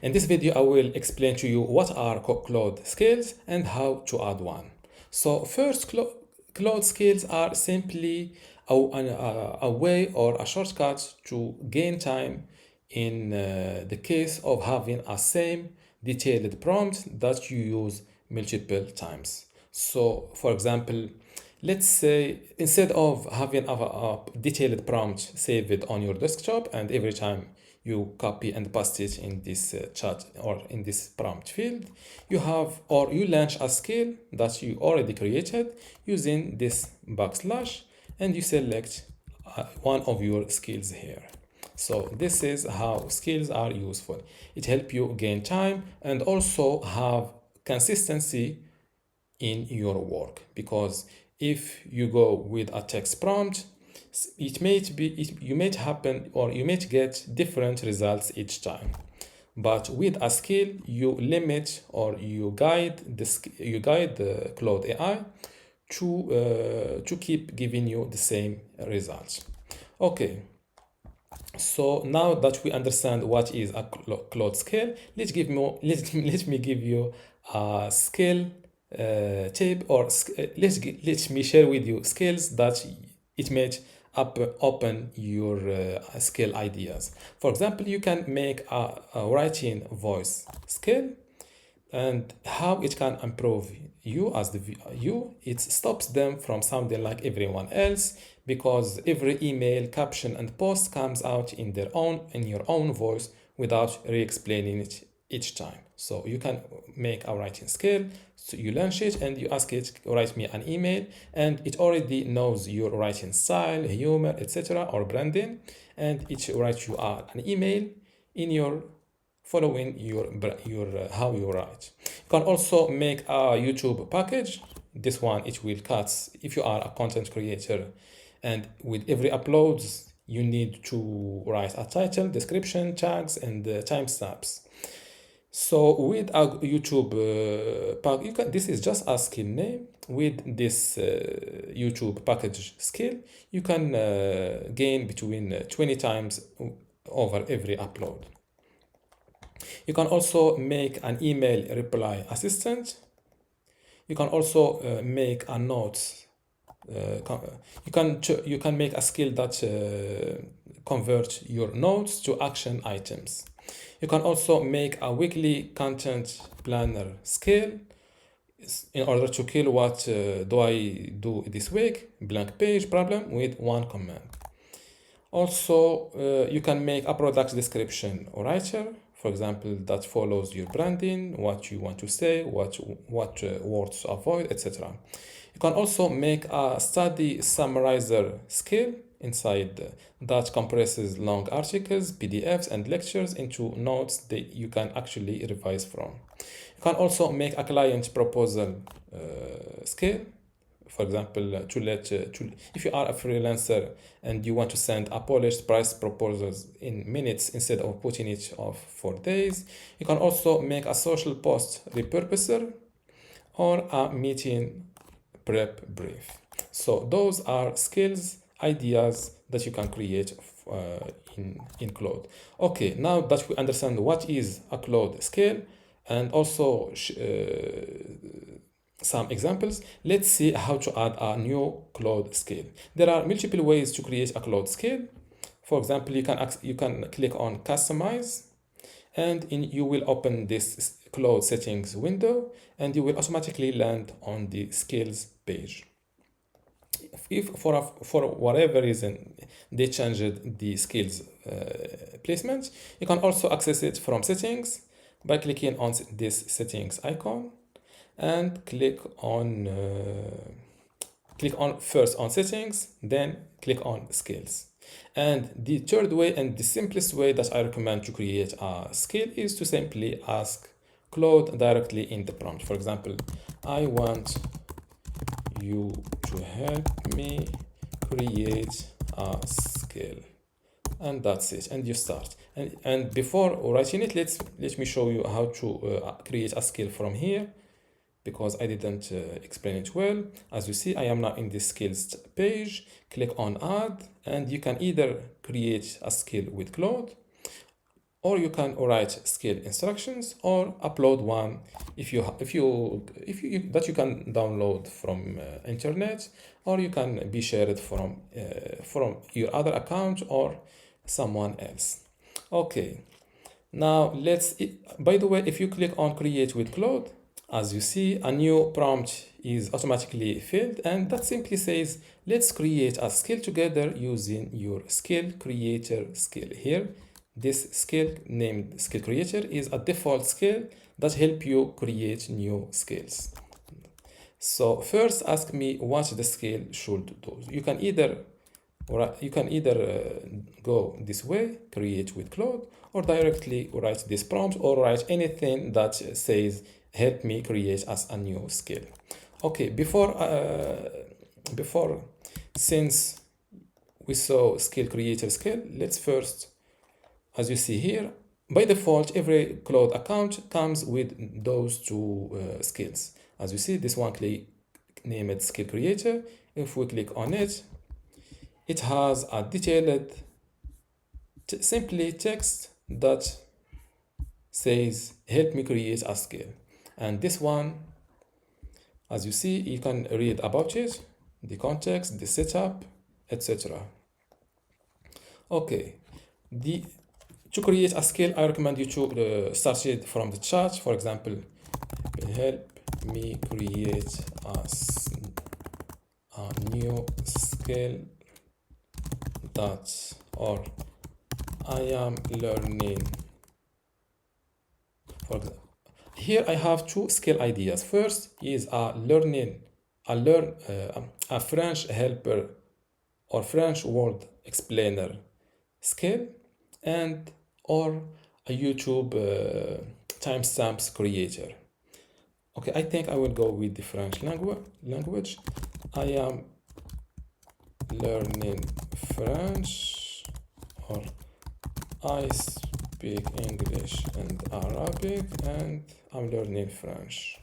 In this video, I will explain to you what are Claude skills and how to add one. So first, Claude skills are simply a way or a shortcut to gain time in the case of having a same detailed prompt that you use multiple times. So for example, let's say instead of having a detailed prompt saved on your desktop and every time you copy and paste it in this chat or in this prompt field, you have or you launch a skill that you already created using this backslash and you select one of your skills here. So this is how skills are useful. It helps you gain time and also have consistency in your work, because if you go with a text prompt, you might happen or you might get different results each time. But with a skill, you limit or you guide the Claude AI to keep giving you the same results. Okay, so now that we understand what is a Claude skill, let me give you a skill tip, or let me share with you skills that it might open your skill ideas. For example, you can make a writing voice skill, and how it can improve you as it stops them from sounding like everyone else, because every email, caption and post comes out in your own voice without re-explaining it each time. So you can make a writing skill, so you launch it and you ask it, write me an email, and it already knows your writing style, humor, etc., or branding, and it writes you an email in your following your how you write. You can also make a YouTube package. This one, it will cut if you are a content creator, and with every upload you need to write a title, description, tags and timestamps. So with a YouTube pack, this is just a skill name. With this YouTube package skill, you can gain between 20 times over every upload. You can also make an email reply assistant. You can also make a note. You can make a skill that converts your notes to action items. You can also make a weekly content planner skill in order to kill what do I do this week, blank page problem with one command. Also, you can make a product description writer, for example, that follows your branding, what you want to say, what words to avoid, etc. You can also make a study summarizer skill inside that compresses long articles, PDFs, and lectures into notes that you can actually revise from. You can also make a client proposal skill. For example, if you are a freelancer and you want to send a polished price proposals in minutes instead of putting it off for days, you can also make a social post repurposer or a meeting prep brief. So those are skills, ideas that you can create in Claude. Okay, now that we understand what is a Claude skill and also some examples, let's see how to add a new Claude skill. There are multiple ways to create a Claude skill. For example, you can click on customize, and you will open this Claude settings window, and you will automatically land on the skills page. If for whatever reason they changed the skills placement, you can also access it from settings by clicking on this settings icon and click on first on settings, then click on skills. And the third way and the simplest way that I recommend to create a skill is to simply ask Claude directly in the prompt. For example, I want you to help me create a skill, and that's it, and you start. And before writing it, let me show you how to create a skill from here, because I didn't explain it well. As you see, I am now in the skills page. Click on add, and you can either create a skill with Claude, or you can write skill instructions or upload one that you can download from internet, or you can be shared from your other account or someone else. Okay, now by the way, if you click on create with Claude, as you see, a new prompt is automatically filled, and that simply says, let's create a skill together using your skill creator skill. Here, this skill named skill creator is a default skill that help you create new skills. So first ask me what the skill should do. You can either go this way, create with Claude, or directly write this prompt, or write anything that says help me create as a new skill. Okay, before since we saw skill creator skill, let's first, as you see here, by default every Claude account comes with those two skills. As you see, this one named skill creator. If we click on it, it has a detailed simply text that says help me create a skill, and this one, as you see, you can read about it, the context, the setup, etc. Okay, to create a skill, I recommend you to start it from the chat. For example, help me create a new skill that, or I am learning. For example, here I have two skill ideas. First is a French helper or French word explainer skill, and or a YouTube timestamps creator. Okay, I think I will go with the French language. I am learning French, or I speak English and Arabic, and I'm learning French.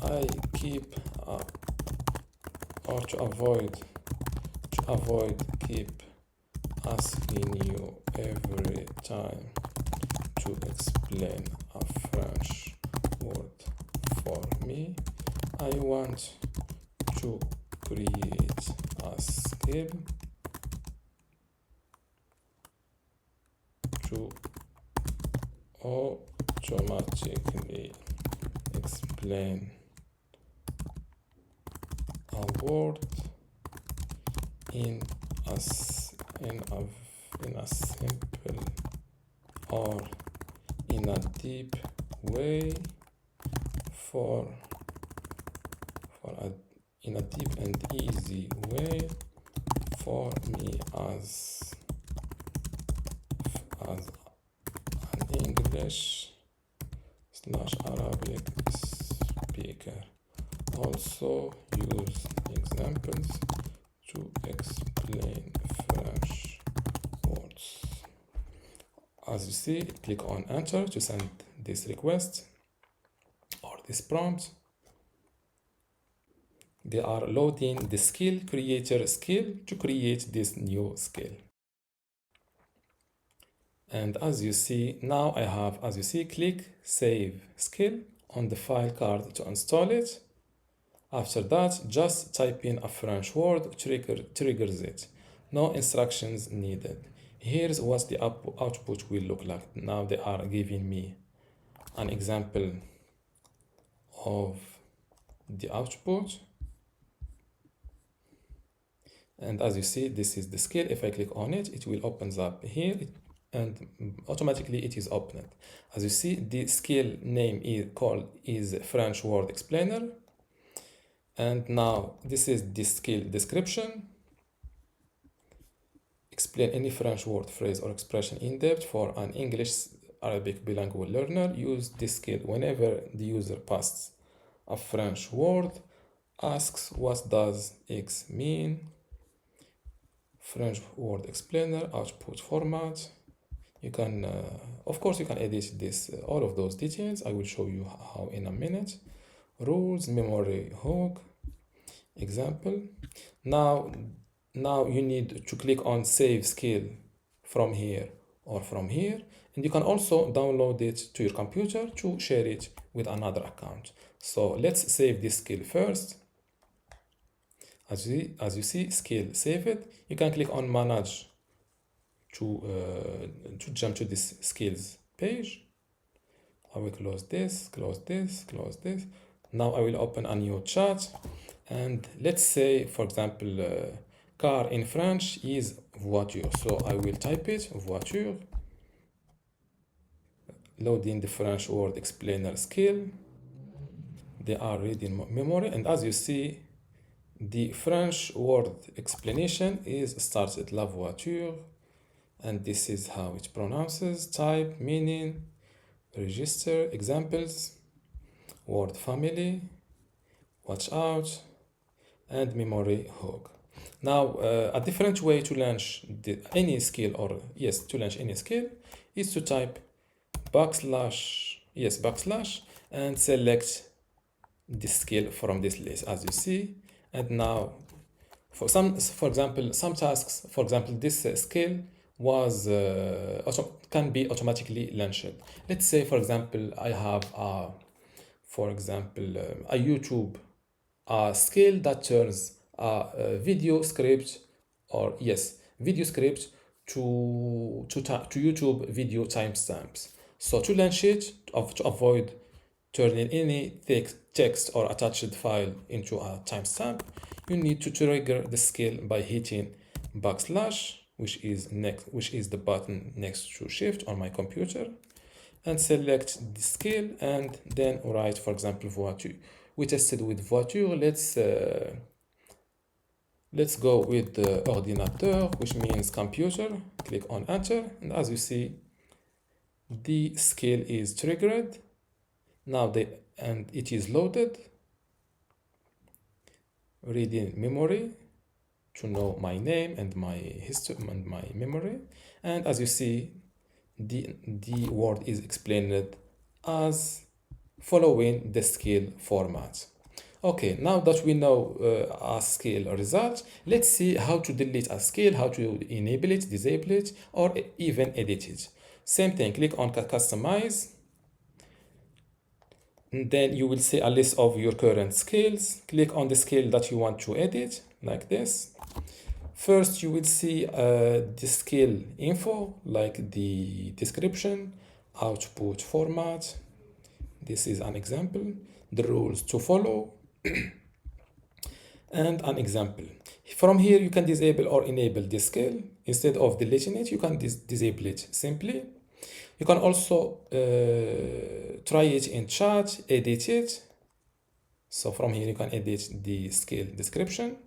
I keep or to avoid keep asking you every time to explain a French word for me. I want to create a skill to automatically explain a word in a simple or in a deep way in a deep and easy way for me as an English/Arabic speaker. Also use examples to explain French words. As you see, click on enter to send this request or this prompt. They are loading the skill creator skill to create this new skill. And as you see, now I have, as you see, click save skill on the file card to install it. After that, just type in a French word, triggers it. No instructions needed. Here's what the output will look like. Now they are giving me an example of the output. And as you see, this is the skill. If I click on it, it will opens up here, and automatically it is opened. As you see, the skill name is French word explainer. And now this is the skill description. Explain any French word, phrase, or expression in depth for an English-Arabic bilingual learner. Use this skill whenever the user passes a French word. Asks what does X mean. French word explainer, output format. You can, of course, you can edit this, all of those details. I will show you how in a minute. Rules, memory hook, example. Now you need to click on save skill from here or from here, and you can also download it to your computer to share it with another account. So let's save this skill first. As you see, skill, save it. You can click on manage to jump to this skills page. I will close this, close this, close this. Now I will open a new chat, and let's say, for example, car in French is voiture. So I will type it, voiture, loading the French word explainer skill. They are reading memory, and as you see, the French word explanation is started la voiture, and this is how it pronounces, type, meaning, register, examples, word family, watch out, and memory hook. Now, a different way to launch any skill, or yes, to launch any skill, is to type backslash, and select this skill from this list, as you see. And now, for example, some tasks, for example, this skill was can be automatically launched. Let's say, for example, I have a YouTube skill that turns a video script, to YouTube video timestamps. So to launch it, to avoid turning any text or attached file into a timestamp, you need to trigger the skill by hitting backslash, which is the button next to shift on my computer, and select the skill, and then write, for example, voiture. We tested with voiture. Let's go with the ordinateur, which means computer. Click on enter, and as you see, the skill is triggered. Now and it is loaded, reading memory to know my name and my history and my memory. And as you see, the word is explained as following the skill format. Okay, now that we know a skill result, let's see how to delete a skill, how to enable it, disable it, or even edit it. Same thing, click on customize. And then you will see a list of your current skills. Click on the skill that you want to edit, like this. First, you will see the skill info, like the description, output format. This is an example. The rules to follow, and an example. From here, you can disable or enable this skill. Instead of deleting it, you can disable it simply. You can also try it in chat, edit it. So from here, you can edit the skill description.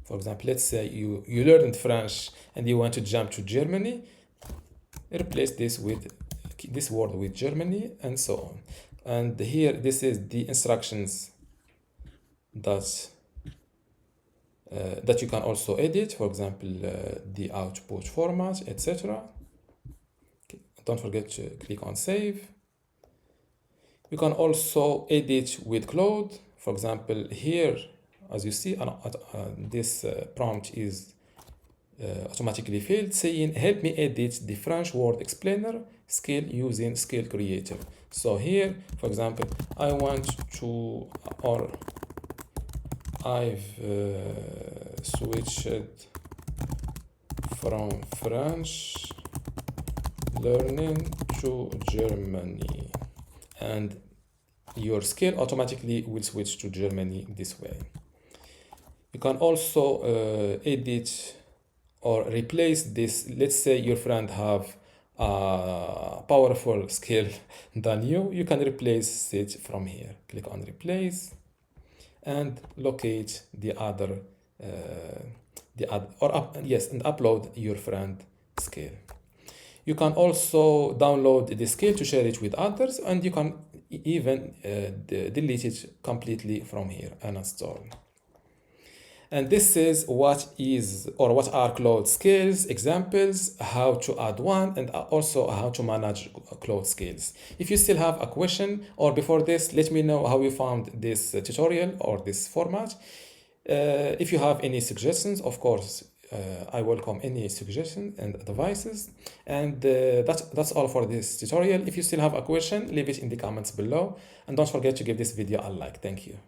For example, let's say you learned French and you want to jump to Germany. Replace this word with Germany, and so on. And here, this is the instructions that you can also edit. For example, the output format, etc. Don't forget to click on save. You can also edit with Claude. For example, here, as you see, this prompt is automatically filled, saying, help me edit the French word explainer skill using skill creator. So here, for example, I want to, or I've switched from French learning to Germany, and your skill automatically will switch to Germany this way. You can also edit or replace this. Let's say your friend have a powerful skill than you can replace it from here. Click on replace and locate and upload your friend skill. You can also download the skill to share it with others, and you can even delete it completely from here and install. And this is what are Claude skills examples, how to add one, and also how to manage Claude skills. If you still have a question, or before this, let me know how you found this tutorial or this format. If you have any suggestions, of course, I welcome any suggestions and advices. And that's all for this tutorial. If you still have a question, leave it in the comments below. And don't forget to give this video a like. Thank you.